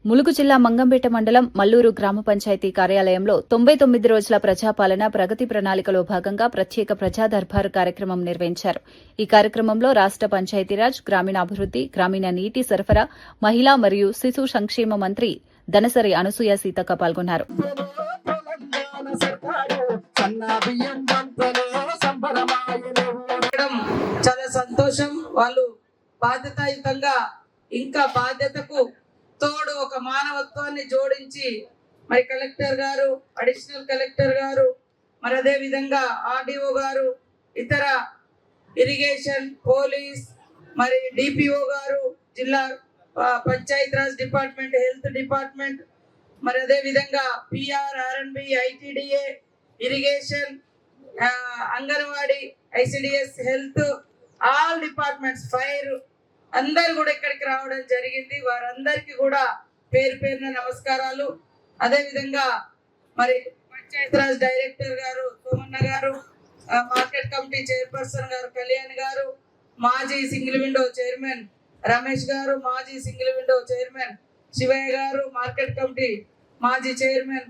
ములుగు జిల్లా మంగంపేట మండలం మల్లూరు గ్రామ పంచాయతీ కార్యాలయంలో 99 రోజుల ప్రజాపాలన ప్రగతి ప్రణాళికలో భాగంగా ప్రత్యేక ప్రజా దర్బార్ కార్యక్రమం నిర్వహించారు. ఈ కార్యక్రమంలో రాష్ట పంచాయతీరాజ్, గ్రామీణాభివృద్ది, గ్రామీణ నీటి సరఫరా, మహిళా మరియు శిశు సంక్షేమ మంత్రి దనసరి అనసూయ సీతక్క పాల్గొన్నారు. చాలా సంతోషం. వాళ్ళు బాధ్యతాయుతంగా ఇంకా బాధ్యతకు తోడు ఒక మానవత్వాన్ని జోడించి మరి కలెక్టర్ గారు, అడిషనల్ కలెక్టర్ గారు, మరి అదే విధంగా ఆర్డీఓ గారు, ఇతర ఇరిగేషన్, పోలీస్, మరి డిపిఓ గారు, జిల్లా Panchayat Raj department, health department, మరి అదే విధంగా PR, RNB, ITDA, irrigation, Anganwadi, ICDS, health, all departments, fire అందరు కూడా ఇక్కడికి రావడం జరిగింది. వారందరికీ కూడా పేరు పేరున నమస్కారాలు. అదే విధంగా మరి పంచాయత్ రాజ్ డైరెక్టర్ గారు సోమన్న గారు, మార్కెట్ కమిటీ చైర్పర్సన్ గారు కళ్యాణ్ గారు, మాజీ సింగిల్ విండో చైర్మన్ రమేష్ గారు, మాజీ సింగిల్ విండో చైర్మన్ శివయ్య గారు, మార్కెట్ కమిటీ మాజీ చైర్మన్